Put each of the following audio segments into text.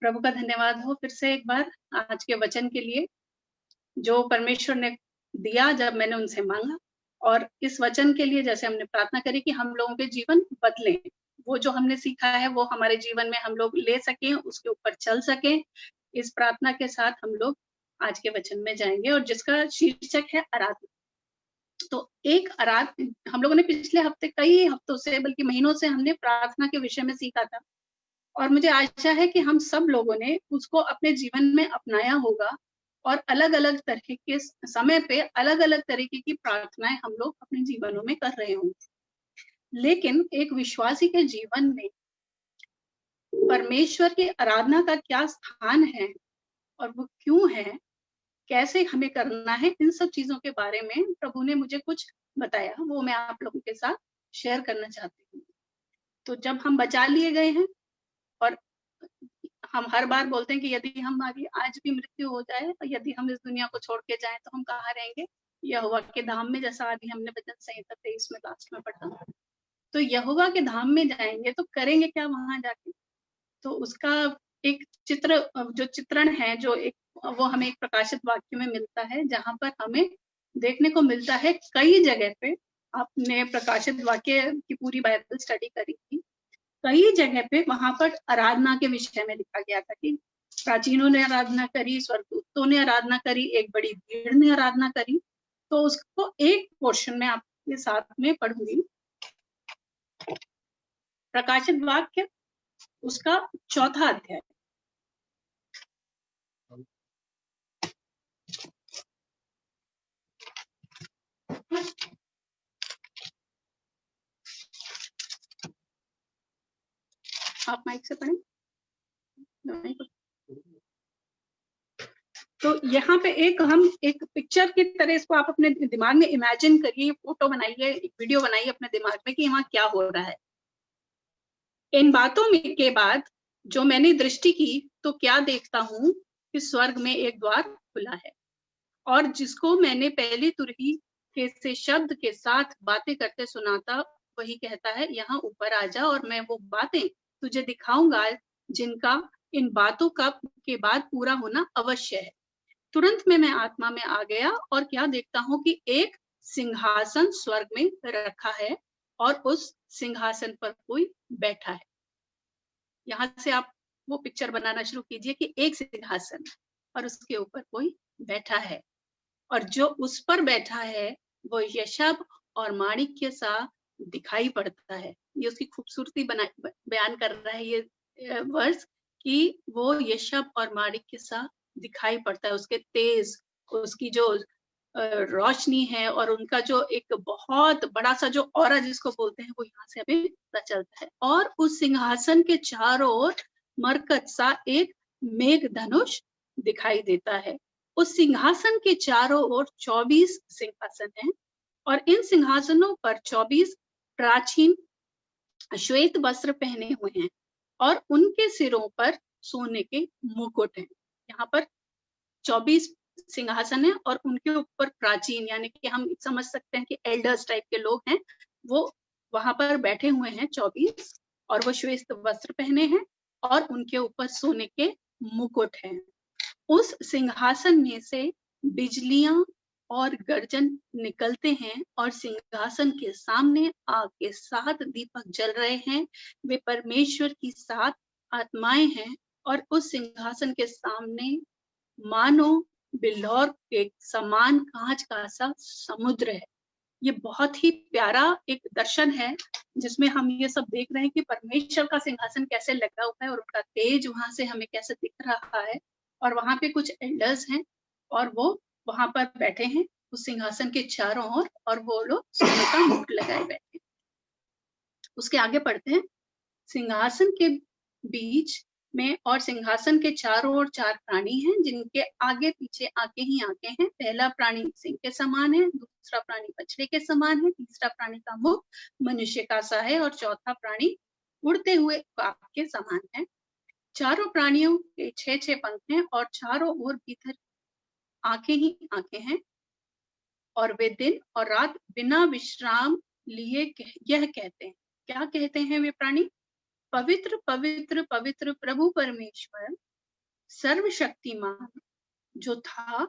प्रभु का धन्यवाद हो फिर से एक बार आज के वचन के लिए जो परमेश्वर ने दिया जब मैंने उनसे मांगा, और इस वचन के लिए जैसे हमने प्रार्थना करी कि हम लोगों के जीवन बदले, वो जो हमने सीखा है वो हमारे जीवन में हम लोग ले सकें, उसके ऊपर चल सकें। इस प्रार्थना के साथ हम लोग आज के वचन में जाएंगे और जिसका शीर्षक है आराधना। तो एक आराधना हम लोगों ने पिछले हफ्ते कई हफ्तों से बल्कि महीनों से हमने प्रार्थना के विषय में सीखा था, और मुझे आशा है कि हम सब लोगों ने उसको अपने जीवन में अपनाया होगा और अलग अलग तरह के समय पे अलग अलग तरीके की प्रार्थनाएं हम लोग अपने जीवनों में कर रहे होंगे। लेकिन एक विश्वासी के जीवन में परमेश्वर की आराधना का क्या स्थान है और वो क्यों है, कैसे हमें करना है, इन सब चीजों के बारे में प्रभु ने मुझे कुछ बताया, वो मैं आप लोगों के साथ शेयर करना चाहती हूँ। तो जब हम बचा लिए गए हैं और हम हर बार बोलते हैं कि यदि हमारी आज भी मृत्यु हो जाए और यदि हम इस दुनिया को छोड़ के जाएं तो हम कहाँ रहेंगे? यहोवा के धाम में, जैसा अभी हमने भजन संहिता 23 में लास्ट में पढ़ा। तो यहोवा के धाम में जाएंगे तो करेंगे क्या वहां जाके? तो उसका एक चित्र, जो चित्रण है, जो एक वो हमें एक प्रकाशित वाक्य में मिलता है, जहां पर हमें देखने को मिलता है कई जगह पे। आपने प्रकाशित वाक्य की पूरी बाइबल स्टडी करी थी, कई जगह पे वहां पर आराधना के विषय में लिखा गया था कि प्राचीनों ने आराधना करी, स्वर्गदूतों ने आराधना करी, एक बड़ी भीड़ ने आराधना करी। तो उसको एक पोर्शन में आपके साथ में पढ़ूंगी। प्रकाशित वाक्य उसका 4था अध्याय। आप माइक से पढ़ें। तो यहाँ पे हम एक पिक्चर की तरह इसको आप अपने दिमाग में इमेजिन करिए, फोटो बनाइए, एक वीडियो बनाइए अपने दिमाग में कि वहां क्या हो रहा है। इन बातों में के बाद जो मैंने दृष्टि की तो क्या देखता हूँ कि स्वर्ग में एक द्वार खुला है, और जिसको मैंने पहली तुरही के से शब्द के साथ बातें करते सुना था, वही कहता है, यहाँ ऊपर आ जा और मैं वो बातें तुझे दिखाऊंगा जिनका इन बातों का के बाद पूरा होना अवश्य है। तुरंत में मैं आत्मा में आ गया और क्या देखता हूँ कि एक सिंहासन स्वर्ग में रखा है और उस सिंहासन पर कोई बैठा है। यहाँ से आप वो पिक्चर बनाना शुरू कीजिए कि एक सिंहासन और उसके ऊपर कोई बैठा है, और जो उस पर बैठा है वो यशब और माणिक्य सा दिखाई पड़ता है। ये उसकी खूबसूरती बयान कर रहा है ये वर्ष कि वो यशब और माणिक्य सा दिखाई पड़ता है। उसके तेज, उसकी जो रोशनी है और उनका जो एक बहुत बड़ा सा जो ऑरा जिसको बोलते हैं, वो यहाँ से हमें पता चलता है। और उस सिंहासन के चारों ओर मरकत सा एक मेघ धनुष दिखाई देता है। उस सिंहासन के चारों ओर 24 सिंहासन हैं और इन सिंहासनों पर 24 प्राचीन श्वेत वस्त्र पहने हुए हैं और उनके सिरों पर सोने के मुकुट हैं। यहाँ पर 24 सिंहासन है और उनके ऊपर प्राचीन, यानी कि हम समझ सकते हैं कि एल्डर्स टाइप के लोग हैं, वो वहां पर बैठे हुए हैं 24, और वो श्वेत वस्त्र पहने हैं और उनके ऊपर सोने के मुकुट हैं। उस सिंहासन में से बिजलियां और गर्जन निकलते हैं और सिंहासन के सामने आग के 7 दीपक जल रहे हैं। वे परमेश्वर की 7 आत्माएं हैं और उस सिंहासन के सामने मानो बिल्लौर के समान कांच का सा समुद्र है। ये बहुत ही प्यारा एक दर्शन है जिसमें हम ये सब देख रहे हैं कि परमेश्वर का सिंहासन कैसे लगा हुआ है और उनका तेज वहां से हमें कैसे दिख रहा है। और वहां पे कुछ एल्डर्स हैं और वो वहां पर बैठे हैं उस सिंहासन के चारों ओर, और वो लोग सोने का मुकुट लगाए बैठे। उसके आगे पढ़ते हैं। सिंहासन के बीच में और सिंहासन के चारों ओर 4 प्राणी हैं जिनके आगे पीछे आंखें ही आंखें हैं। पहला प्राणी सिंह के समान है, दूसरा प्राणी बछड़े के समान है, तीसरा प्राणी का मुख मनुष्य का सा है और चौथा प्राणी उड़ते हुए काक के समान है। चारों प्राणियों के 6-6 पंख हैं और चारों ओर भीतर आंखें ही आंखें हैं, और वे दिन और रात बिना विश्राम लिए यह कहते हैं। क्या कहते हैं वे प्राणी? पवित्र पवित्र पवित्र प्रभु परमेश्वर, सर्वशक्तिमान जो था,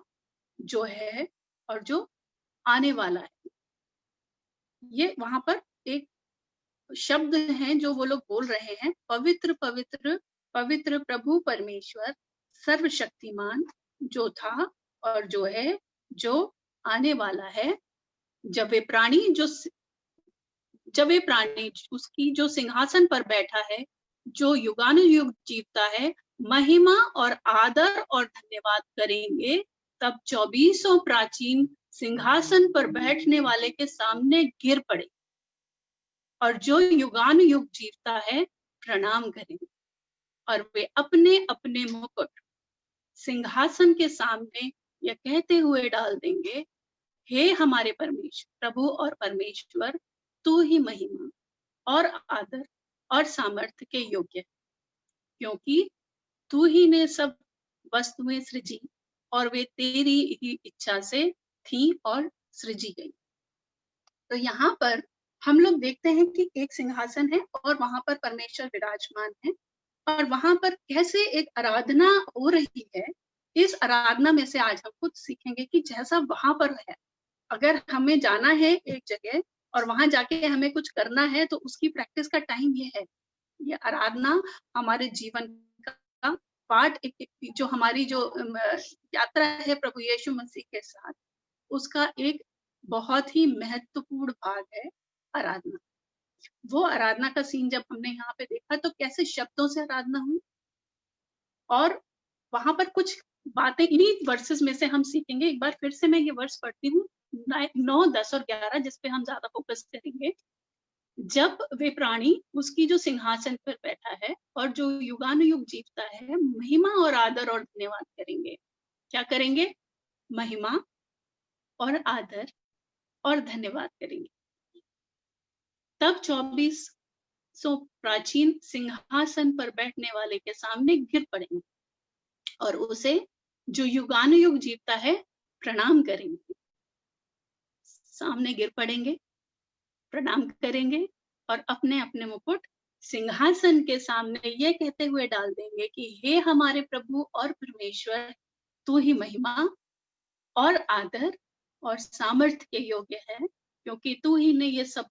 जो है और जो आने वाला है। ये वहां पर एक शब्द हैं जो वो लोग बोल रहे हैं, पवित्र पवित्र पवित्र प्रभु परमेश्वर सर्वशक्तिमान जो था और जो है, जो आने वाला है। जब वे प्राणी उसकी जो सिंहासन पर बैठा है, जो युगानुयुग जीवता है, महिमा और आदर और धन्यवाद करेंगे। तब 24 प्राचीन सिंहासन पर बैठने वाले के सामने गिर पड़े और जो युगानुयुग जीवता है प्रणाम करेंगे, और वे अपने अपने मुकुट सिंहासन के सामने यह कहते हुए डाल देंगे, हे हमारे परमेश्वर, प्रभु और परमेश्वर, तू ही महिमा और आदर और सामर्थ्य के योग्य है, क्योंकि तू ही ने सब वस्तुएं सृजी और वे तेरी ही इच्छा से थी और सृजी गई। तो यहाँ पर हम लोग देखते हैं कि एक सिंहासन है और वहां पर परमेश्वर विराजमान है, और वहां पर कैसे एक आराधना हो रही है। इस आराधना में से आज हम कुछ सीखेंगे कि जैसा वहां पर है, अगर हमें जाना है एक जगह और वहां जाके हमें कुछ करना है, तो उसकी प्रैक्टिस का टाइम ये है। ये आराधना हमारे जीवन का पार्ट, जो हमारी जो यात्रा है प्रभु यीशु मसीह के साथ, उसका एक बहुत ही महत्वपूर्ण भाग है आराधना। वो आराधना का सीन जब हमने यहाँ पे देखा, तो कैसे शब्दों से आराधना हुई, और वहां पर कुछ बातें इन्हीं वर्सेस में से हम सीखेंगे। एक बार फिर से मैं ये वर्स पढ़ती हूँ, 9, 10 और 11, जिसपे हम ज्यादा फोकस करेंगे। जब वे प्राणी उसकी जो सिंहासन पर बैठा है और जो युगानुयुग जीवता है, महिमा और आदर और धन्यवाद करेंगे। क्या करेंगे? महिमा और आदर और धन्यवाद करेंगे। तब 24 प्राचीन सिंहासन पर बैठने वाले के सामने गिर पड़ेंगे और उसे जो युगानुयुग जीवता है प्रणाम करेंगे। सामने गिर पड़ेंगे, प्रणाम करेंगे और अपने अपने मुकुट सिंहासन के सामने ये कहते हुए डाल देंगे कि हे हमारे प्रभु और परमेश्वर, तू ही महिमा और आदर और सामर्थ्य के योग्य है, क्योंकि तू ही ने ये सब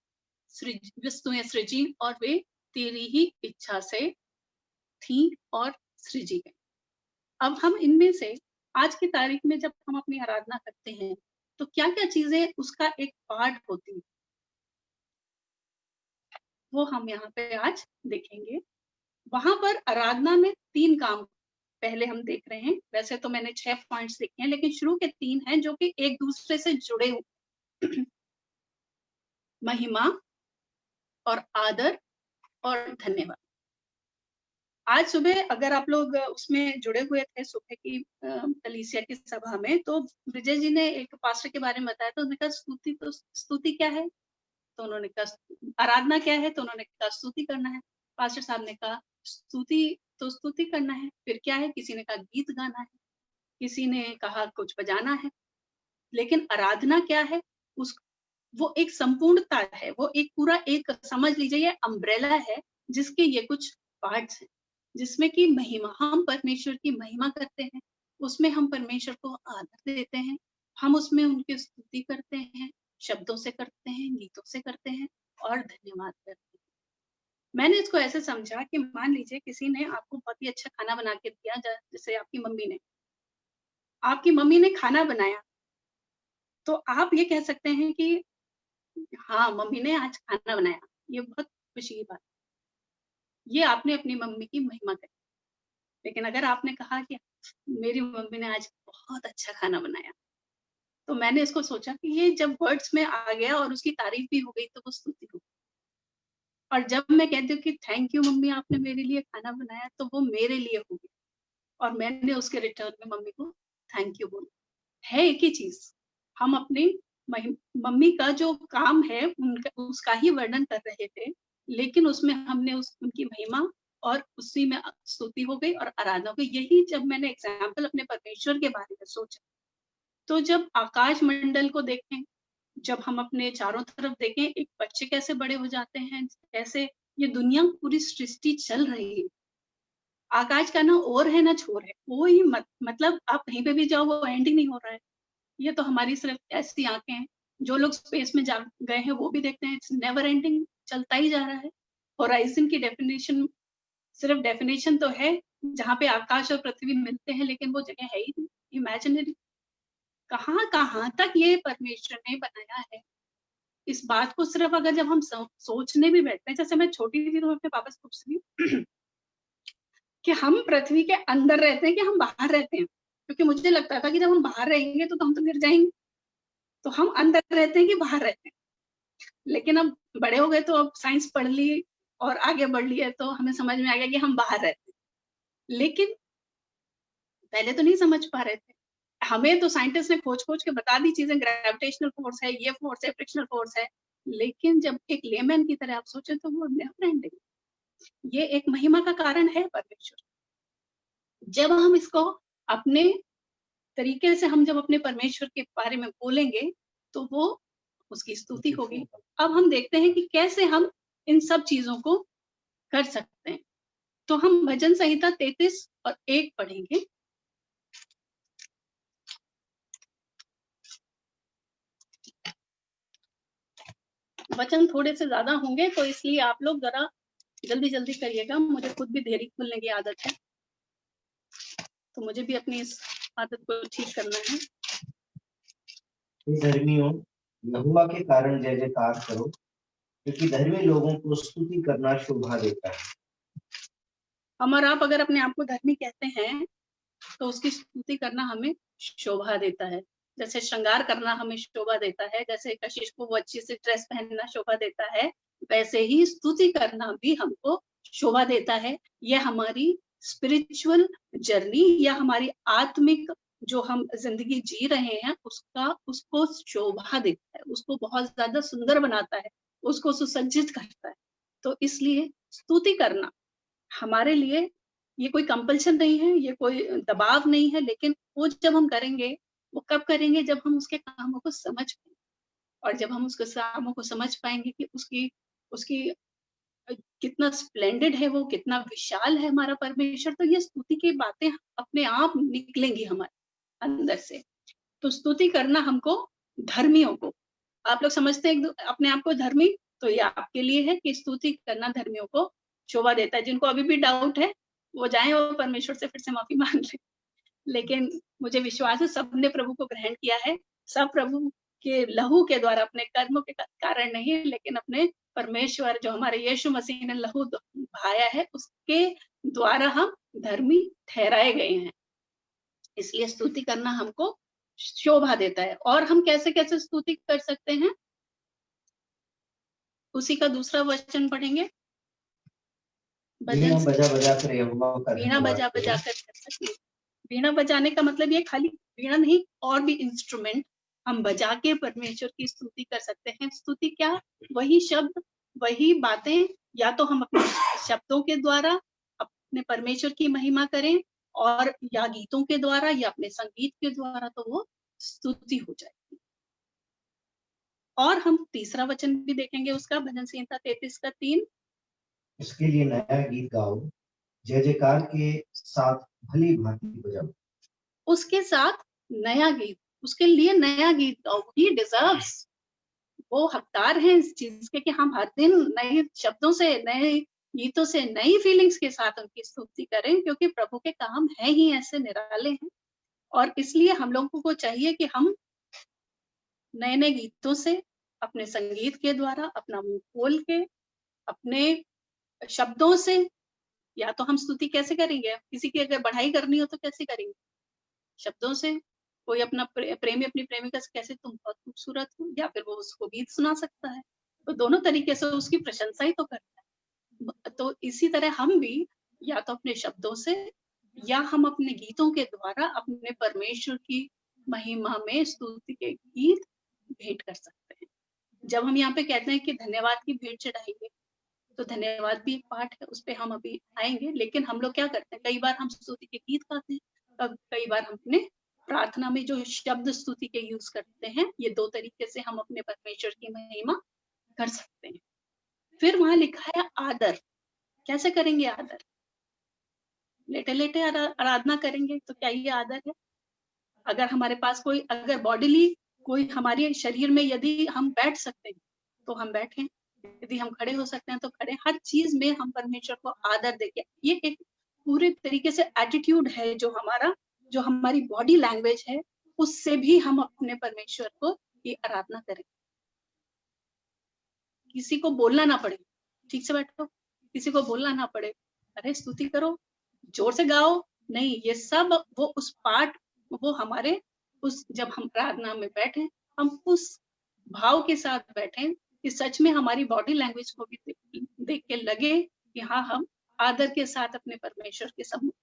वस्तुएं सृजी और वे तेरी ही इच्छा से थी और सृजी गई। अब हम इनमें से आज की तारीख में जब हम अपनी आराधना करते हैं, तो क्या क्या चीजें उसका एक पार्ट होती है, वो हम यहाँ पे आज देखेंगे। वहां पर आराधना में 3 काम पहले हम देख रहे हैं। वैसे तो मैंने 6 पॉइंट्स देखे हैं, लेकिन शुरू के 3 हैं जो कि एक दूसरे से जुड़े हुए महिमा और आदर और धन्यवाद। आज सुबह अगर आप लोग उसमें जुड़े हुए थे सुबह की कलीसिया की सभा में, तो विजय जी ने एक पास्टर के बारे में बताया, तो उन्होंने कहा स्तुति क्या है? तो उन्होंने कहा आराधना क्या है? तो उन्होंने कहा स्तुति करना है। पास्टर साहब ने कहा स्तुति करना है। फिर क्या है? किसी ने कहा गीत गाना है, किसी ने कहा कुछ बजाना है। लेकिन आराधना क्या है? वो एक संपूर्णता है, वो एक पूरा एक समझ लीजिए ये अम्ब्रेला है, जिसके ये कुछ पार्ट्स हैं, जिसमें कि महिमा, हम परमेश्वर की महिमा करते हैं, उसमें हम परमेश्वर को आदर देते हैं, हम उसमें उनकी स्तुति करते हैं, शब्दों से करते हैं, गीतों से करते हैं और धन्यवाद करते हैं। मैंने इसको ऐसे समझा कि मान लीजिए किसी ने आपको बहुत ही अच्छा खाना बना के दिया, जैसे आपकी मम्मी ने खाना बनाया, तो आप ये कह सकते हैं कि हाँ, मम्मी ने आज खाना बनाया, ये बहुत खुशी की बात, ये आपने अपनी मम्मी की महिमा करी। लेकिन अगर आपने कहा कि मेरी मम्मी ने आज बहुत अच्छा खाना बनाया, तो मैंने इसको सोचा कि ये जब वर्ड्स में आ गया और उसकी तारीफ भी हो गई, तो वो स्तुति हो गई। और जब मैं कहती हूँ कि थैंक यू मम्मी, आपने मेरे लिए खाना बनाया, तो वो मेरे लिए हो गया और मैंने उसके रिटर्न में मम्मी को थैंक यू बोला। है एक ही चीज, हम अपनी मम्मी का जो काम है उसका ही वर्णन कर रहे थे, लेकिन उसमें हमने उनकी महिमा और उसी में स्तुति हो गई और आराधना हो गई। यही जब मैंने एग्जाम्पल अपने परमेश्वर के बारे में सोचा, तो जब आकाश मंडल को देखें, जब हम अपने चारों तरफ देखें, एक बच्चे कैसे बड़े हो जाते हैं, कैसे ये दुनिया पूरी सृष्टि चल रही है, आकाश का ना ओर है ना छोर है, कोई मतलब आप कहीं पे भी जाओ वो एंडिंग नहीं हो रहा है। ये तो हमारी सिर्फ ऐसी आंखें हैं। जो लोग स्पेस में जा गए हैं वो भी देखते हैं, इट्स नेवर एंडिंग, चलता ही जा रहा है। होराइजन की डेफिनेशन सिर्फ डेफिनेशन तो है जहाँ पे आकाश और पृथ्वी मिलते हैं, लेकिन वो जगह है ही नहीं, इमेजिनरी। कहाँ कहाँ तक ये परमेश्वर ने बनाया है। इस बात को सिर्फ अगर जब हम सोचने भी बैठते हैं, जैसे मैं छोटी थी तो मैं अपने पापा से पूछती हूँ कि हम पृथ्वी के अंदर रहते हैं कि हम बाहर रहते हैं, क्योंकि मुझे लगता था कि जब हम बाहर रहेंगे तो हम तो गिर जाएंगे, तो हम अंदर रहते हैं कि बाहर रहते हैं। लेकिन अब बड़े हो गए तो अब साइंस पढ़ ली और आगे बढ़ लिया तो हमें समझ में आ गया कि हम बाहर रहते हैं। लेकिन पहले तो नहीं समझ पा रहे थे। हमें तो साइंटिस्ट ने खोज खोज के बता दी चीजें, ग्रेविटेशनल फोर्स है, ये फोर्स है, फ्रिक्शनल फोर्स है। लेकिन जब एक लेमैन की तरह आप सोचे तो वो नेवर एंडिंग, ये एक महिमा का कारण है परमेश्वर। जब हम इसको अपने तरीके से हम जब अपने परमेश्वर के बारे में बोलेंगे तो वो उसकी स्तुति होगी। अब हम देखते हैं कि कैसे हम इन सब चीजों को कर सकते हैं। तो हम भजन संहिता 33 और 1 पढ़ेंगे। वचन थोड़े से ज्यादा होंगे तो इसलिए आप लोग जरा जल्दी जल्दी करिएगा, मुझे खुद भी देरी खुलने की आदत है, तो मुझे भी अपनी इस आदत को ठीक करना है। धर्मियों, यहोवा के कारण जय जयकार करो, क्योंकि धर्मी लोगों को स्तुति करना शोभा देता है। हम और आप अगर अपने आप को धर्मी कहते हैं तो उसकी स्तुति करना हमें शोभा देता है। जैसे श्रृंगार करना हमें शोभा देता है, जैसे कशिश को वो अच्छी सी ड्रेस पहनना शोभा देता है, वैसे ही स्तुति करना भी हमको शोभा देता है। यह हमारी स्पिरिचुअल जर्नी या हमारी आत्मिक जो हम जिंदगी जी रहे हैं उसको शोभा देता है, उसको बहुत ज्यादा सुंदर बनाता है, उसको सुसज्जित करता है। तो इसलिए स्तुति करना हमारे लिए ये कोई कंपल्शन नहीं है, ये कोई दबाव नहीं है, लेकिन वो जब हम करेंगे वो कब करेंगे, जब हम उसके कामों को समझ पाएंगे। और जब हम उसके कामों को समझ पाएंगे कि उसकी उसकी कितना स्प्लेंडेड है, वो कितना विशाल है हमारा परमेश्वर, तो ये स्तुति की बातें अपने आप निकलेंगी हमारे अंदर से। तो स्तुति करना हमको धर्मियों को, आप लोग समझते हैं अपने आप को धर्मी, तो ये आपके लिए है कि स्तुति करना धर्मियों को शोभा देता है। जिनको अभी भी डाउट है वो जाएं और परमेश्वर से फिर से माफी मांग ले। लेकिन मुझे विश्वास है सबने प्रभु को ग्रहण किया है, सब प्रभु के लहू के द्वारा, अपने कर्मों के कारण नहीं, लेकिन अपने परमेश्वर जो हमारे यीशु मसीह ने लहू बहाया है उसके द्वारा हम धर्मी ठहराए गए हैं। इसलिए स्तुति करना हमको शोभा देता है। और हम कैसे कैसे स्तुति कर सकते हैं, उसी का दूसरा वचन पढ़ेंगे। वीणा बजा बजा कर यहोवा का वीणा बजा बजा कर सकते। वीणा बजाने का मतलब ये खाली वीणा नहीं, और भी इंस्ट्रूमेंट हम बजा के परमेश्वर की स्तुति कर सकते हैं। स्तुति क्या, वही शब्द वही बातें, या तो हम अपने शब्दों के द्वारा अपने परमेश्वर की महिमा करें, और या गीतों के द्वारा या अपने संगीत के द्वारा, तो वो स्तुति हो जाएगी। और हम तीसरा वचन भी देखेंगे उसका, भजन संहिता 33 का 3। इसके लिए नया गीत गाओ, जय जयकार के साथ भली भांति बजाओ। उसके साथ नया गीत, उसके लिए नया गीत गाओ। ही डिजर्व्स, वो हकदार हैं इस चीज के कि हम हर दिन नए शब्दों से, नए गीतों से, नई फीलिंग्स के साथ उनकी स्तुति करें, क्योंकि प्रभु के काम है ही ऐसे निराले हैं। और इसलिए हम लोगों को चाहिए कि हम नए नए गीतों से, अपने संगीत के द्वारा, अपना मुंह खोल के, अपने शब्दों से, या तो हम स्तुति कैसे करेंगे, किसी की अगर बढ़ाई करनी हो तो कैसे करेंगे, शब्दों से। कोई अपना प्रेमी अपनी प्रेमिका से कैसे तुम बहुत खूबसूरत हो, या फिर वो उसको गीत सुना सकता है, तो दोनों तरीके से उसकी प्रशंसा ही तो करता है। तो इसी तरह हम भी या तो अपने शब्दों से या हम अपने गीतों के द्वारा अपने परमेश्वर की महिमा में स्तुति के गीत भेंट कर सकते हैं। जब हम यहाँ पे कहते हैं कि धन्यवाद की भेंट चढ़ाइए, तो धन्यवाद भी एक पार्ट है, उस पर हम अभी आएंगे। लेकिन हम लोग क्या करते हैं, कई बार हम स्तुति के गीत गाते हैं, कई बार हम अपने प्रार्थना में जो शब्द स्तुति के यूज करते हैं, ये दो तरीके से हम अपने परमेश्वर की महिमा कर सकते हैं। फिर वहां लिखा है आदर, कैसे करेंगे आदर, लेटे लेटे आराधना करेंगे तो क्या ये आदर है? अगर हमारे पास कोई, अगर बॉडीली कोई हमारे शरीर में यदि हम बैठ सकते हैं तो हम बैठें, यदि हम खड़े हो सकते हैं तो खड़े। हर चीज में हम परमेश्वर को आदर देके, ये एक पूरे तरीके से एटीट्यूड है जो हमारा, जो हमारी बॉडी लैंग्वेज है, उससे भी हम अपने परमेश्वर को ये आराधना करें। किसी को बोलना ना पड़े, ठीक से बैठो, किसी को बोलना ना पड़े, अरे स्तुति करो, जोर से गाओ, नहीं, ये सब वो उस पार्ट, वो हमारे उस, जब हम प्रार्थना में बैठे, हम उस भाव के साथ बैठे कि सच में हमारी बॉडी लैंग्वेज को भी देख के लगे कि हाँ, हम आदर के साथ अपने परमेश्वर के सम्मुख।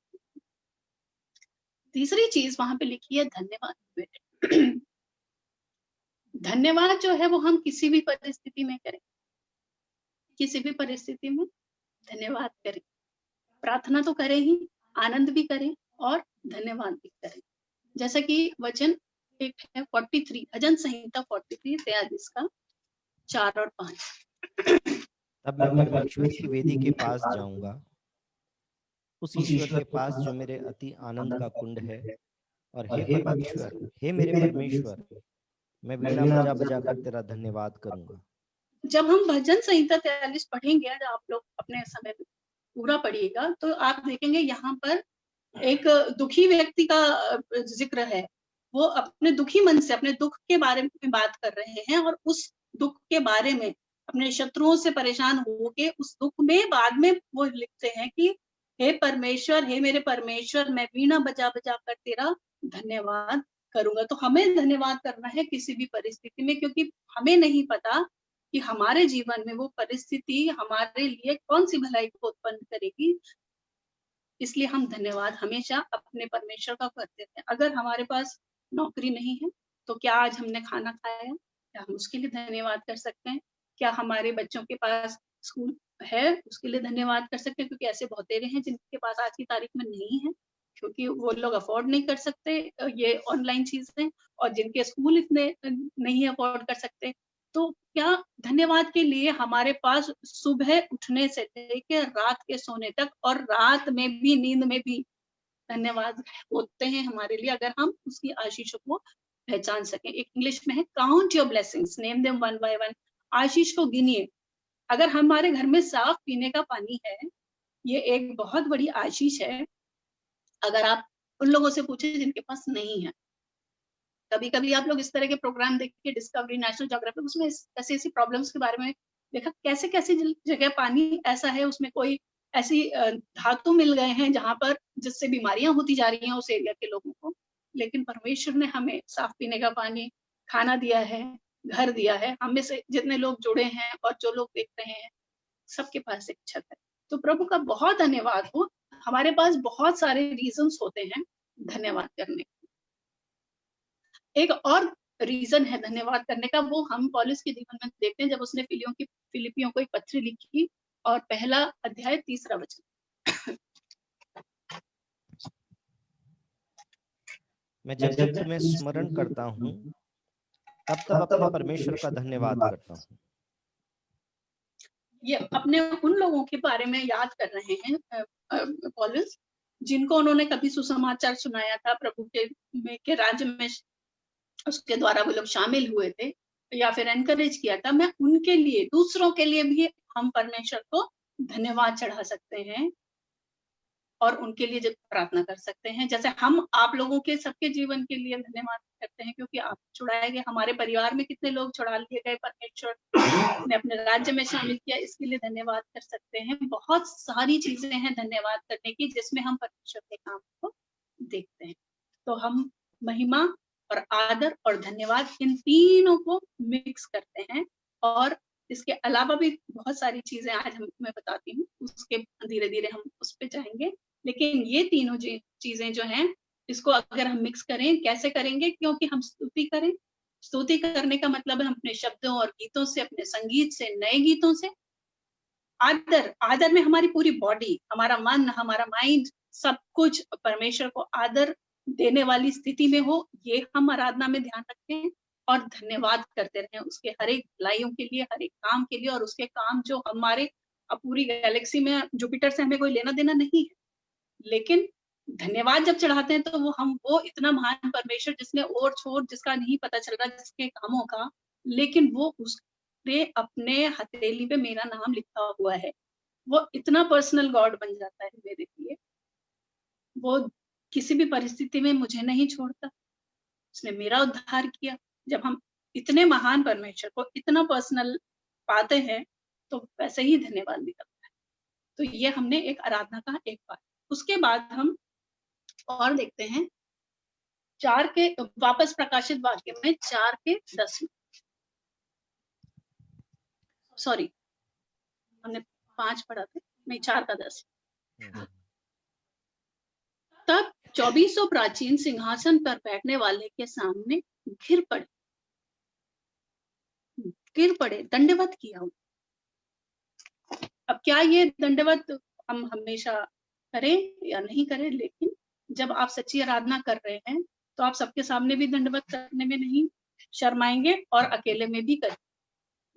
तीसरी चीज वहां पे लिखी है धन्यवाद। धन्यवाद जो है वो हम किसी भी परिस्थिति में करें, किसी भी परिस्थिति में धन्यवाद करें, प्रार्थना तो करें ही, आनंद भी करें और धन्यवाद भी करें। जैसा कि वचन एक है 43, भजन संहिता 43 43 का 4 और 5। तब मैं परमेश्वर की वेदी के पास जाऊंगा, उस ईश्वर के पास जो मेरे अति आनंद का कुंड है, और हे परमेश्वर, हे मेरे परमेश्वर, मैं वीणा बजा बजा कर तेरा धन्यवाद करूंगा। जब हम भजन संहिता 43 पढ़ेंगे, जब आप लोग अपने समय में पूरा पढ़िएगा तो आप देखेंगे यहाँ पर एक दुखी व्यक्ति का जिक्र है। वो अपने दुखी मन से अपने दुख के बारे में बात कर रहे हैं, और उस दुख के बारे में अपने शत्रुओं से परेशान होके उस दुख में बाद में वो लिखते हैं कि हे परमेश्वर, हे मेरे परमेश्वर, मैं वीणा बजा बजा कर तेरा धन्यवाद करूंगा। तो हमें धन्यवाद करना है किसी भी परिस्थिति में, क्योंकि हमें नहीं पता कि हमारे जीवन में वो परिस्थिति हमारे लिए कौन सी भलाई को उत्पन्न करेगी। इसलिए हम धन्यवाद हमेशा अपने परमेश्वर का करते हैं। अगर हमारे पास नौकरी नहीं है तो क्या आज हमने खाना खाया, क्या हम उसके लिए धन्यवाद कर सकते हैं? क्या हमारे बच्चों के पास स्कूल है, उसके लिए धन्यवाद कर सकते हैं? क्योंकि ऐसे बहुतेरे हैं जिनके पास आज की तारीख में नहीं है, क्योंकि वो लोग अफोर्ड नहीं कर सकते ये ऑनलाइन चीजें, और जिनके स्कूल इतने नहीं अफोर्ड कर सकते। तो क्या धन्यवाद के लिए हमारे पास सुबह उठने से लेकर रात के सोने तक, और रात में भी, नींद में भी धन्यवाद होते हैं हमारे लिए, अगर हम उसकी आशीषों को पहचान सकें। एक इंग्लिश में है count your blessings, name them one by one. आशीष को गिनिए। अगर हमारे घर में साफ पीने का पानी है, ये एक बहुत बड़ी आशीष है। अगर आप उन लोगों से पूछे जिनके पास नहीं है, कभी कभी आप लोग इस तरह के प्रोग्राम देख के, डिस्कवरी, नेशनल ज्योग्राफिक, उसमें ऐसी ऐसी प्रॉब्लम्स के बारे में देखा, कैसे कैसे जगह पानी ऐसा है, उसमें कोई ऐसी धातु मिल गए हैं जहां पर जिससे बीमारियां होती जा रही हैं उस एरिया के लोगों को। लेकिन परमेश्वर ने हमें साफ पीने का पानी, खाना दिया है, घर दिया है। हम में से जितने लोग जुड़े हैं और जो लोग देख रहे हैं, सबके पास एक छत है। तो प्रभु का बहुत धन्यवाद हो। हमारे पास बहुत सारे रीजंस होते हैं धन्यवाद करने। एक और रीजन है धन्यवाद करने का, वो हम पौलुस के जीवन में देखते हैं, जब उसने फिलिपियों को एक पत्री लिखी, और पहला अध्याय 3 वचन। मैं जब जब तुम्हें स्मरण करता हूँ, तब तब अपने परमेश्वर का धन्यवाद करता हूँ। ये अपने उन लोगों के बारे में याद कर रहे हैं पौलुस, जिनको उन्होंने कभी सुसमाचार सुनाया था प्रभु के राज्य में, उसके द्वारा वो लोग शामिल हुए थे या फिर एनकरेज किया था। मैं उनके लिए, दूसरों के लिए भी हम परमेश्वर को धन्यवाद चढ़ा सकते हैं और उनके लिए जब प्रार्थना कर सकते हैं, जैसे हम आप लोगों के सबके जीवन के लिए धन्यवाद करते हैं, क्योंकि आप छुड़ाए गए। हमारे परिवार में कितने लोग छुड़ा लिए गए, परमेश्वर ने अपने राज्य में शामिल किया, इसके लिए धन्यवाद कर सकते हैं। बहुत सारी चीजें हैं धन्यवाद करने की, जिसमें हम परमेश्वर के काम को देखते हैं। तो हम महिमा और आदर और धन्यवाद, इन तीनों को मिक्स करते हैं। और इसके अलावा भी बहुत सारी चीजें आज मैं बताती हूँ, उसके धीरे धीरे हम उस पे जाएंगे। लेकिन ये तीनों चीजें जो हैं, इसको अगर हम मिक्स करें, कैसे करेंगे? क्योंकि हम स्तुति करें। स्तुति करने का मतलब है हम अपने शब्दों और गीतों से, अपने संगीत से, नए गीतों से। आदर में हमारी पूरी बॉडी, हमारा मन, हमारा माइंड, सब कुछ परमेश्वर को आदर देने वाली स्थिति में हो, ये हम आराधना में ध्यान रखें। और धन्यवाद करते रहें उसके हर एक भलाइयों के लिए, हर एक काम के लिए। और उसके काम जो हमारे पूरी गैलेक्सी में, जुपिटर से हमें कोई लेना देना नहीं है, लेकिन धन्यवाद जब चढ़ाते हैं तो वो इतना महान परमेश्वर जिसने और छोड़, जिसका नहीं पता चल रहा जिसके कामों का, लेकिन वो उसने अपने हथेली पे मेरा नाम लिखा हुआ है। वो इतना पर्सनल गॉड बन जाता है मेरे लिए। वो किसी भी परिस्थिति में मुझे नहीं छोड़ता, उसने मेरा उद्धार किया। जब हम इतने महान परमेश्वर को इतना पर्सनल पाते हैं तो वैसे ही धन्यवाद निकलता है। तो ये हमने एक आराधना का एक पार्ट। उसके बाद हम और देखते हैं 4 के वापस प्रकाशित वाक्य में 4 के 10 में, सॉरी हमने 5 पढ़ा था, नहीं 4 का 10। तब 24 प्राचीन सिंहासन पर बैठने वाले के सामने गिर पड़े, दंडवत किया। अब क्या ये दंडवत हम हमेशा करें या नहीं करें, लेकिन जब आप सच्ची आराधना कर रहे हैं तो आप सबके सामने भी दंडवत करने में नहीं शर्माएंगे और अकेले में भी करें।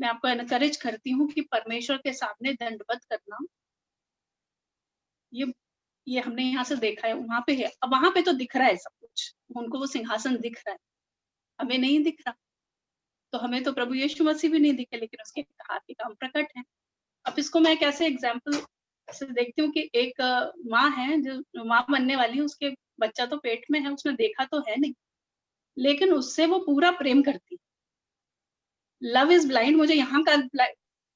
मैं आपको एनकरेज करती हूँ कि परमेश्वर के सामने दंडवत करना, ये हमने यहाँ से देखा है, वहां पे है। अब वहां पे तो दिख रहा है सब कुछ, उनको वो सिंहासन दिख रहा है, हमें नहीं दिख रहा। तो हमें तो प्रभु यीशु मसीह भी नहीं दिखे, लेकिन उसके हाथ के काम प्रकट है। अब इसको मैं कैसे एग्जाम्पल से देखती हूँ कि एक माँ है जो माँ बनने वाली है, उसके बच्चा तो पेट में है, उसने देखा तो है नहीं, लेकिन उससे वो पूरा प्रेम करती। Love is blind. मुझे यहाँ का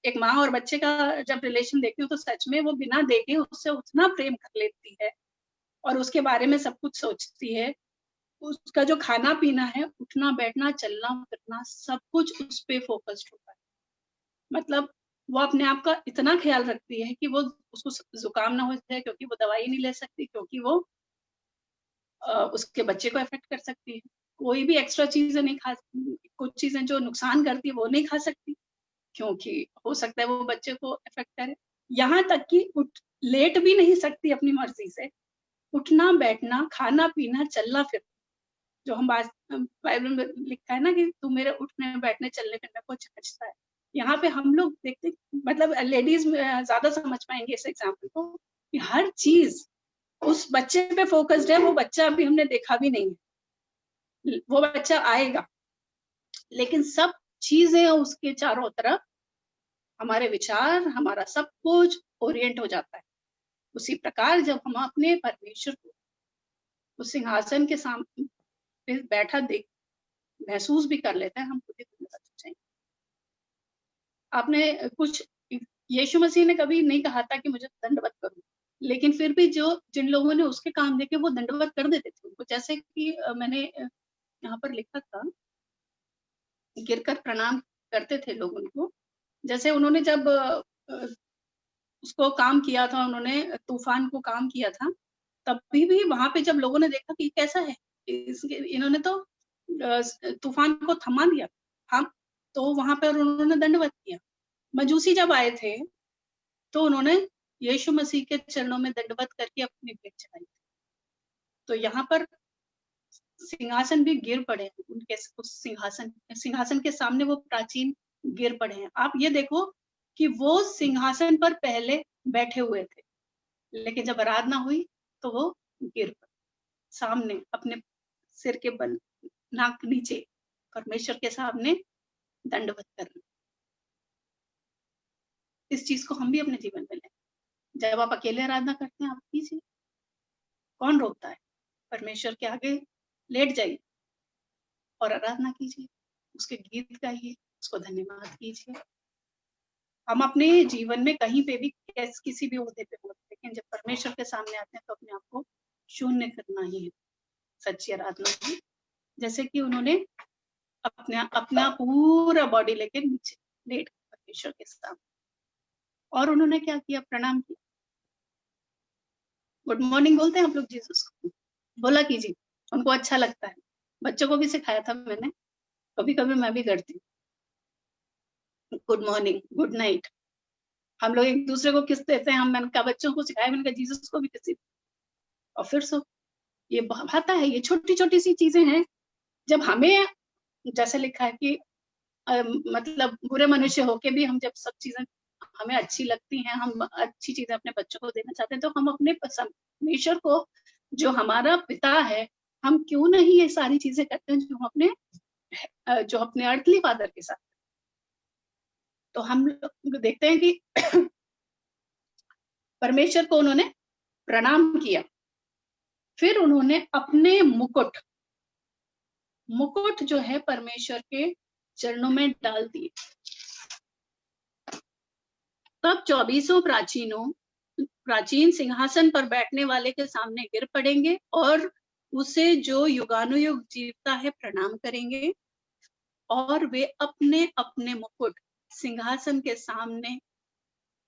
एक माँ और बच्चे का जब रिलेशन देखती हूँ तो सच में वो बिना देखे उससे उतना प्रेम कर लेती है और उसके बारे में सब कुछ सोचती है। उसका जो खाना पीना है, उठना बैठना चलना फिरना, सब कुछ उस पे फोकस्ड होता है। मतलब वो अपने आप का इतना ख्याल रखती है कि वो उसको जुकाम ना हो जाए, क्योंकि वो दवाई नहीं ले सकती, क्योंकि वो उसके बच्चे को अफेक्ट कर सकती है। कोई भी एक्स्ट्रा चीजें नहीं खा, कुछ चीजें जो नुकसान करती है वो नहीं खा सकती, क्योंकि हो सकता है वो बच्चे को अफेक्ट करे। यहाँ तक कि लेट भी नहीं सकती अपनी मर्जी से। उठना बैठना खाना पीना चलना फिरना, जो हम बाइबल में लिखा है ना कि तू मेरे उठने बैठने चलने फिरने को चाहता है। यहाँ पे हम लोग देखते, मतलब लेडीज ज्यादा समझ पाएंगे इस एग्जाम्पल को, कि हर चीज उस बच्चे पे फोकस्ड है। वो बच्चा अभी हमने देखा भी नहीं है, वो बच्चा आएगा, लेकिन सब चीजें उसके चारों तरफ, हमारे विचार, हमारा सब कुछ ओरिएंट हो जाता है। उसी प्रकार जब हम अपने परमेश्वर को उस सिंहासन के सामने बैठा देख महसूस भी कर लेते हैं, हम खुद ही धन्यवाद सोचेंगे। आपने कुछ, यीशु मसीह ने कभी नहीं कहा था कि मुझे दंडवत करो, लेकिन फिर भी जिन लोगों ने उसके काम देखे वो दंडवत कर देते थे उनको। जैसे कि मैंने यहाँ पर लिखा था, गिरकर प्रणाम करते थे लोग उनको। जैसे उन्होंने जब उसको काम किया था, उन्होंने तूफान को काम किया था, तभी भी वहां पे जब लोगों ने देखा कि कैसा है, इन्होंने तो तूफान को थमा दिया, हम तो वहां पर उन्होंने दंडवत किया। मजूसी जब आए थे तो उन्होंने यीशु मसीह के चरणों में दंडवत करके अपनी भेंट चढ़ाई। तो यहाँ पर सिंहासन भी गिर पड़े हैं, उनके उस सिंहासन के सामने वो प्राचीन गिर पड़े हैं। आप ये देखो कि वो सिंहासन पर पहले बैठे हुए थे, लेकिन जब आराधना हुई तो वो गिर पड़े सामने, अपने सिर के बल नाक नीचे परमेश्वर के सामने दंडवत करना। इस चीज को हम भी अपने जीवन में लें। जब आप अकेले आराधना करते हैं, आप कीजिए, कौन रोकता है? परमेश्वर के आगे लेट जाइए और आराधना कीजिए, उसके गीत गाइए, उसको धन्यवाद कीजिए। हम अपने जीवन में कहीं पे भी किसी भी ओहदे पे होते, लेकिन जब परमेश्वर के सामने आते हैं तो अपने आप को शून्य करना ही है सच्ची आराधना की। जैसे कि उन्होंने अपना पूरा बॉडी लेके नीचे लेट परमेश्वर के सामने, और उन्होंने क्या किया? प्रणाम किया, गुड मॉर्निंग बोलते हैं आप लोग जीसस को, बोला कीजिए, उनको अच्छा लगता है। बच्चों को भी सिखाया था मैंने, कभी कभी मैं भी करती हूँ, गुड मॉर्निंग, गुड नाइट। हम लोग एक दूसरे को किस देते हैं, मैंने कहा बच्चों को सिखाया, मैंने कहा जीसस को भी किसी। और फिर सो ये भाता है, ये छोटी छोटी सी चीजें हैं। जब हमें, जैसे लिखा है कि मतलब बुरे मनुष्य होके भी हम जब सब चीजें हमें अच्छी लगती हैं, हम अच्छी चीजें अपने बच्चों को देना चाहते हैं, तो हम अपने परमेश्वर को, जो हमारा पिता है, हम क्यों नहीं ये सारी चीजें करते हैं जो अपने अर्थली फादर के साथ। तो हम लोग देखते हैं कि परमेश्वर को उन्होंने प्रणाम किया, फिर उन्होंने अपने मुकुट जो है परमेश्वर के चरणों में डाल दिए। तब 24 प्राचीन सिंहासन पर बैठने वाले के सामने गिर पड़ेंगे और उसे जो युगानुयुग जीवता है प्रणाम करेंगे, और वे अपने अपने मुकुट सिंहासन के सामने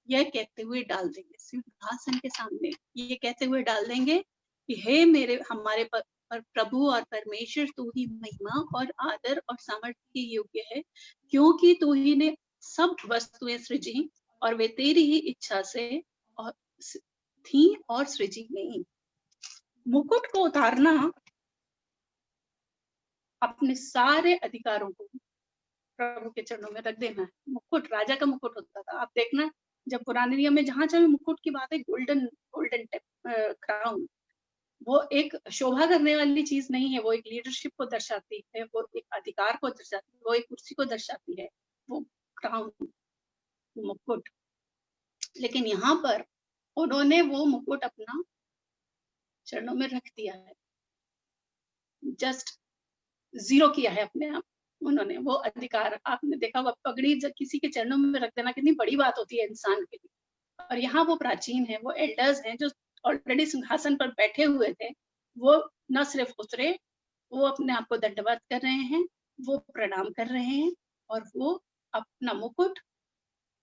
यह कहते हुए डाल देंगे, सिंहासन के सामने ये कहते हुए डाल देंगे कि हे हमारे प्रभु और परमेश्वर, तू ही महिमा और आदर और सामर्थ्य के योग्य है, क्योंकि तू ही ने सब वस्तुएं सृजी और वे तेरी ही इच्छा से और थी और सृजी गई। मुकुट को उतारना अपने सारे अधिकारों को प्रभु के चरणों में रख देना है। मुकुट राजा का मुकुट होता था। आप देखना, जब पुराने नियम में जहां जहां मुकुट की बात है, गोल्डन क्राउन, वो एक शोभा करने वाली चीज नहीं है, वो एक लीडरशिप को दर्शाती है, वो एक अधिकार को दर्शाती है, वो एक कुर्सी को दर्शाती है, वो क्राउन, मुकुट। लेकिन यहाँ पर उन्होंने वो मुकुट अपना चरणों में रख दिया है, जस्ट जीरो किया है अपने आप। उन्होंने वो अधिकार, आपने देखा वो पगड़ी जब किसी के चरणों में रख देना कितनी बड़ी बात होती है इंसान के लिए। और यहाँ वो प्राचीन है, वो एल्डर्स हैं जो ऑलरेडी सिंहासन पर बैठे हुए थे, वो न सिर्फ उतरे, वो अपने आप को दंडवत कर रहे हैं, वो प्रणाम कर रहे हैं, और वो अपना मुकुट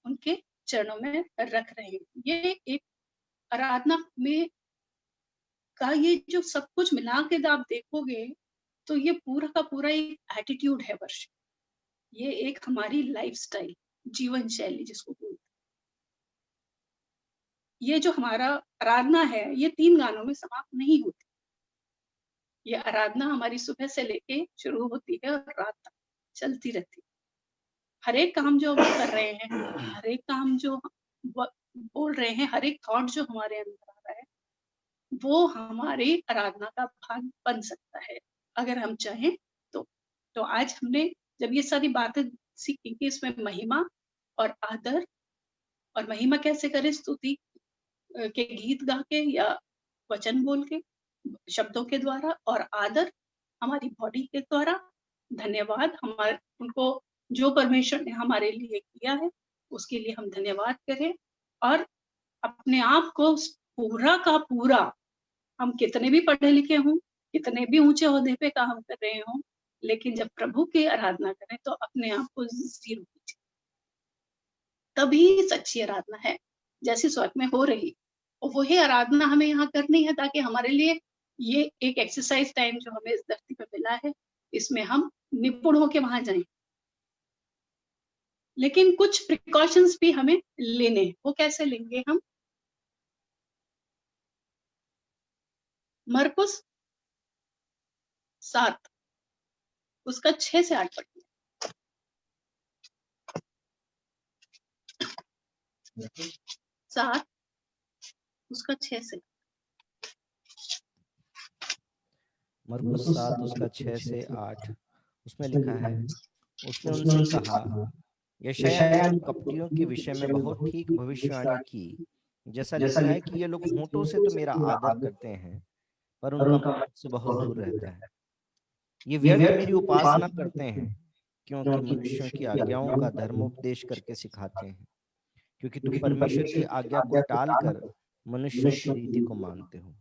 उनके चरणों में रख रहे हैं। ये एक आराधना में का ये जो सब कुछ मिला के आप देखोगे तो ये पूरा का पूरा एक एटीट्यूड है वर्षिप। ये एक हमारी लाइफस्टाइल, जीवन शैली जिसको बोलते, ये जो हमारा आराधना है ये 3 गानों में समाप्त नहीं होती। ये आराधना हमारी सुबह से लेके शुरू होती है और रात तक चलती रहती है। हर एक काम जो हम कर रहे हैं, हर एक काम जो बोल रहे हैं, हर एक थॉट जो हमारे अंदर आ रहा है, वो हमारी आराधना का भाग बन सकता है अगर हम चाहें तो आज हमने जब ये सारी बातें सीखी कि इसमें महिमा और आदर, और महिमा कैसे करें, स्तुति के गीत गा के या वचन बोल के, शब्दों के द्वारा, और आदर हमारी बॉडी के द्वारा, धन्यवाद हमारे उनको जो परमेश्वर ने हमारे लिए किया है उसके लिए हम धन्यवाद करें। और अपने आप को पूरा का पूरा, हम कितने भी पढ़े लिखे हों, कितने भी ऊंचे ओहदे पे काम कर रहे हों, लेकिन जब प्रभु की आराधना करें तो अपने आप को जीरो कीजिए, तभी सच्ची आराधना है जैसी स्वर्ग में हो रही। और वही आराधना हमें यहाँ करनी है ताकि हमारे लिए ये एक एक्सरसाइज टाइम जो हमें इस धरती पे मिला है, इसमें हम निपुण होके वहां जाएं। लेकिन कुछ प्रिकॉशंस भी हमें लेने, वो कैसे लेंगे हम? मरकुस 7 उसका 6 से 8 पढ़िए। सात उसका 6 से। मरकुस 7 उसका 6 से 8 उसमें लिखा है, उसने उनसे कहा, यशायाह ने कपटियों के विषय में बहुत ठीक भविष्यवाणी की, जैसा लिखा है कि ये लोग होंठों से तो मेरा आदर करते हैं पर उनका मन से बहुत दूर रहता है। ये व्यर्थ मेरी उपासना करते हैं क्योंकि मनुष्यों की आज्ञाओं का धर्मोपदेश करके सिखाते हैं, क्योंकि तुम परमेश्वर की आज्ञा को टालकर मनुष्यों की रीति को मानते हो।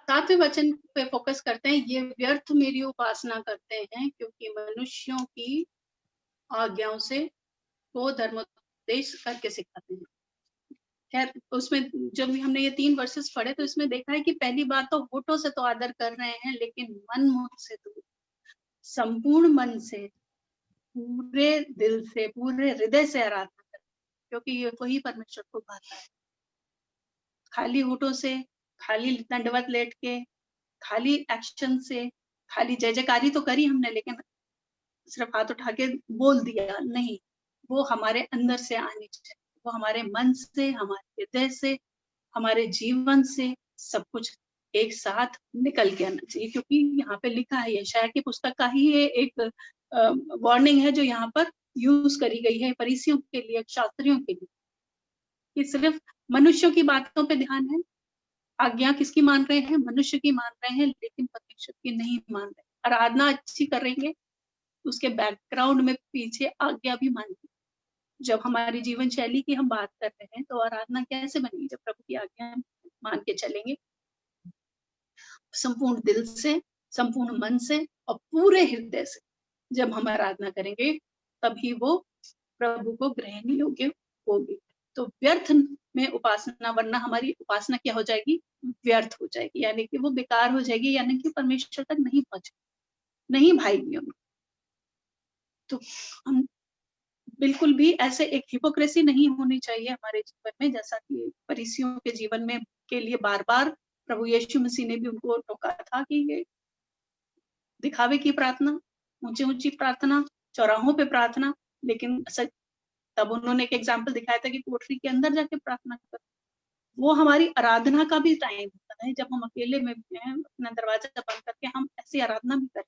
7वें वचन पे फोकस करते हैं, ये व्यर्थ मेरी उपासना करते हैं क्योंकि मनुष्यों की आज्ञाओं से वो धर्मोपदेश करके सिखाते हैं। खैर उसमें जब भी हमने ये 3 वर्सेस पढ़े तो इसमें देखा है कि पहली बात तो होठों से तो आदर कर रहे हैं, लेकिन मन मुख से तो, संपूर्ण मन से, पूरे दिल से, पूरे हृदय से आराधना करते हैं, क्योंकि ये वही परमेश्वर को भाता है। खाली होठों से, खाली दंडवत लेट के, खाली एक्शन से, खाली जय जयकारी तो करी हमने लेकिन सिर्फ हाथ उठा के बोल दिया नहीं, वो हमारे अंदर से आनी चाहिए, वो हमारे मन से, हमारे हृदय से, हमारे जीवन से सब कुछ एक साथ निकल के आना चाहिए। क्योंकि यहाँ पे लिखा है, यशायाह की पुस्तक का ही ये एक वार्निंग है जो यहाँ पर यूज करी गई है फरीसियों के लिए, शास्त्रियों के लिए, कि सिर्फ मनुष्यों की बातों पे ध्यान है, आज्ञा किसकी मान रहे हैं, मनुष्य की मान रहे हैं, लेकिन परमेश्वर की नहीं मान रहे। आराधना अच्छी करेंगे, उसके बैकग्राउंड में पीछे आज्ञा भी मानेंगे। जब हमारी जीवन शैली की हम बात कर रहे हैं तो आराधना कैसे बनेगी, जब प्रभु की आज्ञा मान के चलेंगे संपूर्ण दिल से, संपूर्ण मन से और पूरे हृदय से। जब हम आराधना करेंगे तभी वो प्रभु को ग्रहण योग्य होगी। तो व्यर्थ में उपासना, वरना हमारी उपासना क्या हो जाएगी, व्यर्थ हो जाएगी, यानी कि वो बेकार हो जाएगी, यानी कि परमेश्वर तक नहीं पहुंचे, नहीं भाएगी उनको। तो हम बिल्कुल भी ऐसे एक हिपोक्रेसी नहीं होनी चाहिए हमारे जीवन में, जैसा कि फरीसियों के जीवन में के लिए बार बार प्रभु यीशु मसीह ने भी उनको टोका था कि ये दिखावे की प्रार्थना, ऊंची ऊंची प्रार्थना, चौराहों पे प्रार्थना, लेकिन तब उन्होंने एक एग्जाम्पल दिखाया था कि कोठरी के अंदर जाके प्रार्थना करो। वो हमारी आराधना का भी टाइम होता है जब हम अकेले में अपना दरवाजा बंद करके हम ऐसी आराधना भी करें,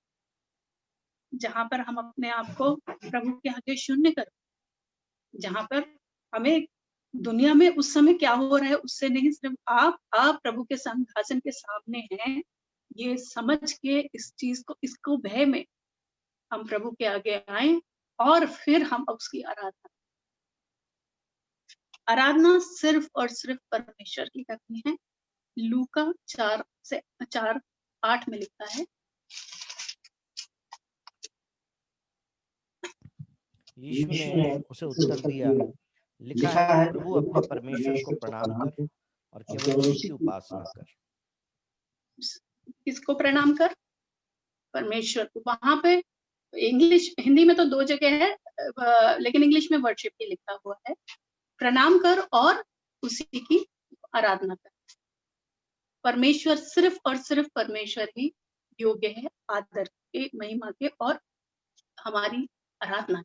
जहां पर हम अपने आप को प्रभु के आगे शून्य करें, जहां पर हमें दुनिया में उस समय क्या हो रहा है उससे नहीं, सिर्फ आप प्रभु के सिंहासन के सामने हैं, ये समझ के इस चीज को, इसको भय में हम प्रभु के आगे आए और फिर हम उसकी आराधना सिर्फ और सिर्फ परमेश्वर की करनी है। लूका 4:8 में लिखा है, यीशु ने उसे उत्तर दिया, लिखा है, प्रभु अपने परमेश्वर को प्रणाम कर और केवल उसी की उपासना कर। किसको प्रणाम कर, परमेश्वर को। वहां पे इंग्लिश, हिंदी में तो 2 जगह है, लेकिन इंग्लिश में वर्शिप ही लिखा हुआ है, प्रणाम कर और उसी की आराधना कर। परमेश्वर, सिर्फ और सिर्फ परमेश्वर ही योग्य है आदर के, महिमा के और हमारी आराधना।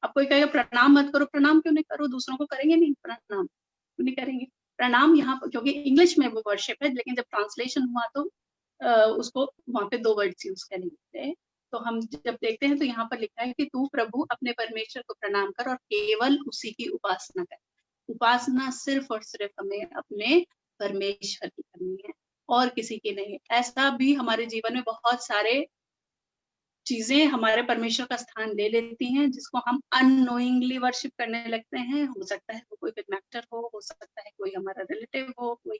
अब कोई कहेगा प्रणाम मत करो, प्रणाम क्यों नहीं करो, दूसरों को करेंगे नहीं, प्रणाम क्यों नहीं करेंगे। प्रणाम यहाँ पर, क्योंकि इंग्लिश में वो वर्शिप है, लेकिन जब ट्रांसलेशन हुआ तो उसको वहां पे 2 वर्ड्स यूज करते हैं। तो हम जब देखते हैं तो यहाँ पर लिखा है कि तू प्रभु अपने परमेश्वर को प्रणाम कर और केवल उसी की उपासना कर। उपासना सिर्फ और सिर्फ हमें अपने परमेश्वर की करनी है और किसी की नहीं। ऐसा भी हमारे जीवन में बहुत सारे चीजें हमारे परमेश्वर का स्थान ले लेती हैं, जिसको हम अननोइंगली वर्शिप करने लगते हैं। हो सकता है वो कोई फिल्म एक्टर हो सकता है कोई हमारा रिलेटिव हो, कोई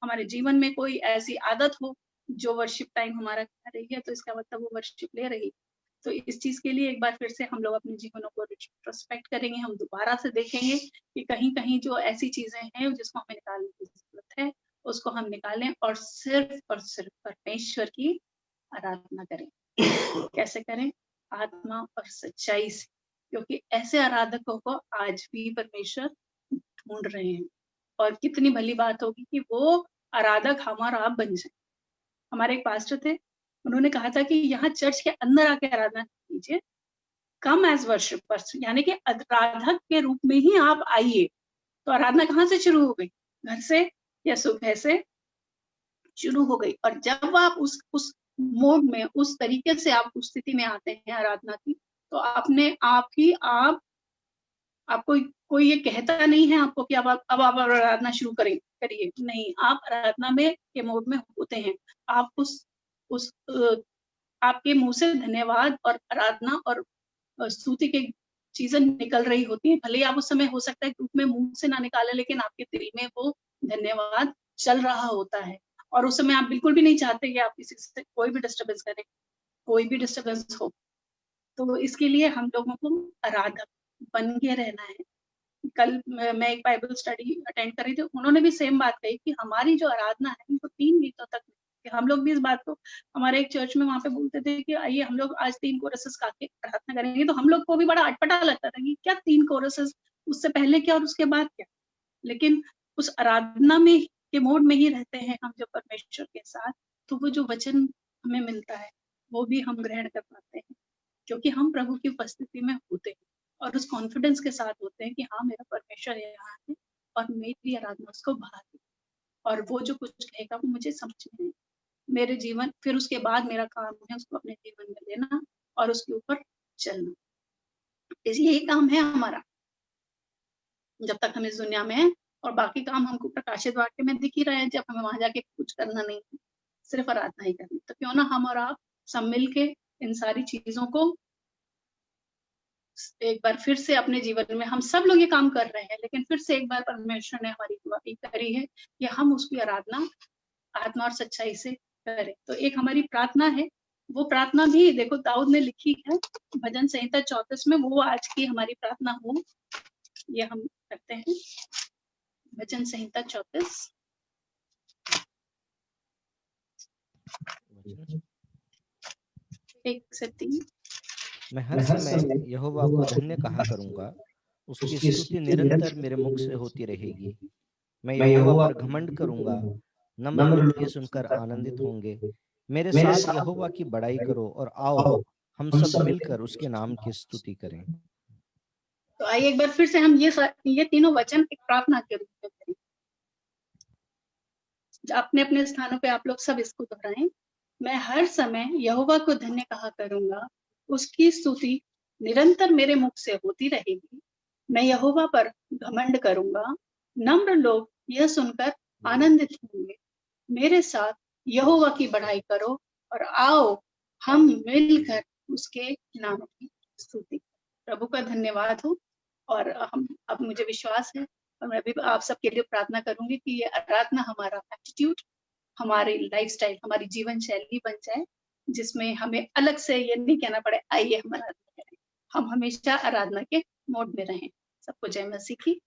हमारे जीवन में कोई ऐसी आदत हो जो वर्शिप टाइम हमारा कर रही है, तो इसका मतलब वो वर्शिप ले रही है। तो इस चीज के लिए एक बार फिर से हम लोग अपने जीवनों को रिट्रोस्पेक्ट करेंगे, हम दोबारा से देखेंगे कि कहीं कहीं जो ऐसी चीजें हैं जिसको हमें निकालने की जरूरत है, उसको हम निकालें और सिर्फ परमेश्वर की आराधना करें। कैसे करें, आत्मा और सच्चाई से, क्योंकि ऐसे आराधकों को आज भी परमेश्वर ढूंढ रहे हैं। और कितनी भली बात होगी कि वो आराधक हमारा आप बन जाए। हमारे एक पास्टर थे, उन्होंने कहा था कि यहाँ चर्च के अंदर आके आराधना कीजिए, कम एज वर्शिपर्स, यानी कि आराधक के रूप में ही आप आइए। तो आराधना कहाँ से शुरू हो गई, घर से या सुबह से शुरू हो गई। और जब आप उस मोड में, उस तरीके से आप उस स्थिति में आते हैं आराधना की, तो अपने आप ही आपको कोई ये कहता नहीं है आपको कि अब आप आराधना शुरू करिए, नहीं, आप आराधना में के मोड में होते हैं। आप उस आपके मुंह से धन्यवाद और आराधना और स्तुति की चीजें निकल रही होती हैं। भले आप उस समय हो सकता है ग्रुप में मुंह से ना निकाले, लेकिन आपके दिल में वो धन्यवाद चल रहा होता है। और उस समय आप बिल्कुल भी नहीं चाहते कि आप किसी से कोई भी डिस्टर्बेंस करें, कोई भी डिस्टर्बेंस हो। तो इसके लिए हम लोगों को आराधक बन के रहना है। कल मैं एक बाइबल स्टडी अटेंड कर रही थी, उन्होंने भी सेम बात कही कि हमारी जो आराधना है वो 3 गीतों तक, हम लोग भी इस बात को हमारे एक चर्च में वहां पे बोलते थे कि आइए हम लोग आज 3 कोरसेस गा के प्रार्थना करेंगे। तो हम लोग को भी बड़ा अटपटा लगता था कि क्या 3 कोरसेस, उससे पहले क्या और उसके बाद क्या। लेकिन उस आराधना में के मोड में ही रहते हैं हम, जो परमेश्वर के साथ, तो वो जो वचन हमें मिलता है वो भी हम ग्रहण कर पाते हैं, क्योंकि हम प्रभु की उपस्थिति में होते हैं। और उस कॉन्फिडेंस के साथ होते हैं कि हाँ मेरा परमेश्वर यहाँ है और मेरी आराधना उसको भाती, और वो जो कुछ कहेगा वो मुझे समझ में आए। मेरे जीवन, फिर उसके बाद मेरा काम है उसको अपने जीवन में लेना और उसके ऊपर चलना। यही काम है हमारा जब तक हम इस दुनिया में हैं, और बाकी काम हमको प्रकाशित वाक्य में दिख ही रहे हैं, जब हमें वहां जाके कुछ करना नहीं है, सिर्फ आराधना ही करनी। तो क्यों ना हम और आप सब मिल के इन सारी चीजों को एक बार फिर से अपने जीवन में, हम सब लोग ये काम कर रहे हैं, लेकिन फिर से एक बार परमेश्वर ने हमारी दुआ करी है कि हम उसकी आराधना आत्मा और सच्चाई से करें। तो एक हमारी प्रार्थना है, वो प्रार्थना भी देखो दाऊद ने लिखी है भजन संहिता 34 में, वो आज की हमारी प्रार्थना हो, ये हम करते हैं। भजन संहिता 34 1 से 3। मैं हर समय यहोवा को धन्य कहा करूंगा, उसकी स्तुति निरंतर मेरे मुख से होती रहेगी। मैं यहोवा पर घमंड करूंगा, नम्र लोग ये सुनकर आनंदित होंगे। मेरे साथ यहोवा की बड़ाई करो और आओ हम सब मिलकर उसके नाम की स्तुति करें। तो आइए एक बार फिर से हम ये तीनों वचन एक प्रार्थना के रूप में करें। अपने अपने स्थानों पे आप लोग सब इसको दोहराएं। मैं हर समय यहोवा को धन्य कहा करूंगा, उसकी स्तुति निरंतर मेरे मुख से होती रहेगी। मैं यहोवा पर घमंड करूंगा, नम्र लोग यह सुनकर आनंदित होंगे। मेरे साथ यहोवा की बढ़ाई करो और आओ हम मिलकर उसके नाम की स्तुति। प्रभु का धन्यवाद हो। और हम, अब मुझे विश्वास है और मैं भी आप सबके लिए प्रार्थना करूंगी कि ये आराधना हमारा एटीट्यूड, हमारी लाइफस्टाइल, हमारी जीवन शैली बन जाए, जिसमें हमें अलग से ये नहीं कहना पड़े आइए हम आराधना करें। हम हमेशा आराधना के मोड में रहें। सबको जय मसीह की।